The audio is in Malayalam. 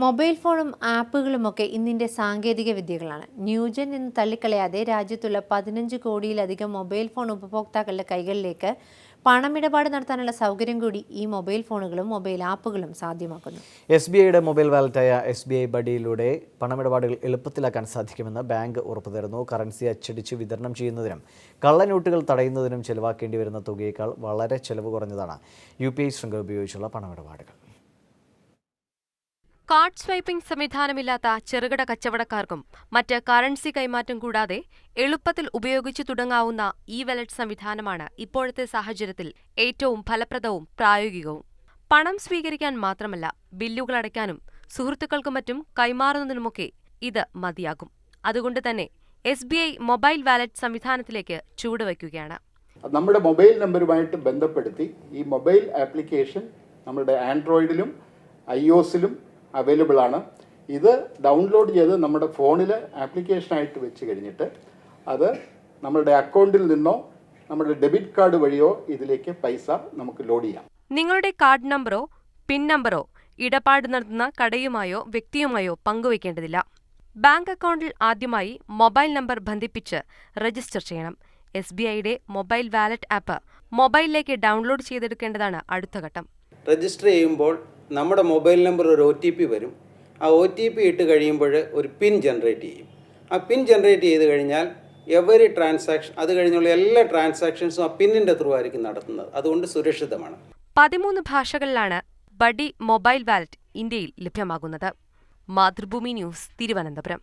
മൊബൈൽ ഫോണും ആപ്പുകളുമൊക്കെ ഇന്നിൻ്റെ സാങ്കേതിക വിദ്യകളാണ്. ന്യൂജൻ എന്ന് തള്ളിക്കളയാതെ രാജ്യത്തുള്ള 15 കോടിയിലധികം മൊബൈൽ ഫോൺ ഉപഭോക്താക്കളുടെ കൈകളിലേക്ക് പണമിടപാട് നടത്താനുള്ള സൗകര്യം കൂടി ഈ മൊബൈൽ ഫോണുകളും മൊബൈൽ ആപ്പുകളും സാധ്യമാക്കുന്നു. SBIയുടെ മൊബൈൽ വാലറ്റായ SBI ബഡിയിലൂടെ പണമിടപാടുകൾ എളുപ്പത്തിലാക്കാൻ സാധിക്കുമെന്ന് ബാങ്ക് ഉറപ്പു തരുന്നു. കറൻസി അച്ചടിച്ച് വിതരണം ചെയ്യുന്നതിനും കള്ളനോട്ടുകൾ തടയുന്നതിനും ചെലവാക്കേണ്ടി വരുന്ന തുകയേക്കാൾ വളരെ ചെലവ് കുറഞ്ഞതാണ് UPI ശൃംഖല ഉപയോഗിച്ചുള്ള പണമിടപാടുകൾ. കാർഡ് സ്വൈപ്പിംഗ് സംവിധാനമില്ലാത്ത ചെറുകിട കച്ചവടക്കാർക്കും മറ്റ് കറൻസി കൈമാറ്റം കൂടാതെ എളുപ്പത്തിൽ ഉപയോഗിച്ചു തുടങ്ങാവുന്ന വാലറ്റ് സംവിധാനമാണ് ഇപ്പോഴത്തെ സാഹചര്യത്തിൽ ഏറ്റവും ഫലപ്രദവും പ്രായോഗികവും. പണം സ്വീകരിക്കാൻ മാത്രമല്ല, ബില്ലുകൾ അടയ്ക്കാനും സുഹൃത്തുക്കൾക്കും മറ്റും കൈമാറുന്നതിനുമൊക്കെ ഇത് മതിയാകും. അതുകൊണ്ട് തന്നെ SBI മൊബൈൽ വാലറ്റ് സംവിധാനത്തിലേക്ക് ചുവടുവയ്ക്കുകയാണ്. നമ്മുടെ മൊബൈൽ നമ്പറുമായിട്ട് ബന്ധപ്പെടുത്തി ഈ മൊബൈൽ ആപ്ലിക്കേഷൻ നമ്മുടെ ആൻഡ്രോയിഡിലും iOSലും അവൈലബിൾ ആണ്. ഇത് ഡൗൺലോഡ് ചെയ്ത് നമ്മുടെ ഫോണിൽ ആപ്ലിക്കേഷനായിട്ട് വെച്ച് കഴിഞ്ഞിട്ട് അത് നമ്മുടെ അക്കൗണ്ടിൽ നിന്നോ നമ്മുടെ ഡെബിറ്റ് കാർഡ് വഴിയോ ഇതിലേക്ക് പൈസ നമുക്ക് ലോഡ് ചെയ്യാം. നിങ്ങളുടെ കാർഡ് നമ്പറോ പിൻ നമ്പറോ ഇടപാട് നടത്തുന്ന കടയുമായോ വ്യക്തിയുമായോ പങ്കുവയ്ക്കേണ്ടതില്ല. ബാങ്ക് അക്കൗണ്ടിൽ ആദ്യമായി മൊബൈൽ നമ്പർ ബന്ധിപ്പിച്ച് രജിസ്റ്റർ ചെയ്യണം. SBIയുടെ മൊബൈൽ വാലറ്റ് ആപ്പ് മൊബൈലിലേക്ക് ഡൗൺലോഡ് ചെയ്തെടുക്കേണ്ടതാണ് അടുത്ത ഘട്ടം. രജിസ്റ്റർ ചെയ്യുമ്പോൾ നമ്മുടെ മൊബൈൽ നമ്പർ ഒരു OTP വരും. ആ OTP ഇട്ട് കഴിയുമ്പോൾ ഒരു പിൻ ജനറേറ്റ് ചെയ്യും. ആ പിൻ ജനറേറ്റ് ചെയ്ത് കഴിഞ്ഞാൽ എവറി ട്രാൻസാക്ഷൻ, അത് കഴിഞ്ഞുള്ള എല്ലാ ട്രാൻസാക്ഷൻസും ആ പിന്നിൻ്റെ ത്രൂ ആയിരിക്കും നടത്തുന്നത്. അതുകൊണ്ട് സുരക്ഷിതമാണ്. 13 ഭാഷകളിലാണ് ബഡി മൊബൈൽ വാലറ്റ് ഇന്ത്യയിൽ ലഭ്യമാകുന്നത്. മാതൃഭൂമി ന്യൂസ്, തിരുവനന്തപുരം.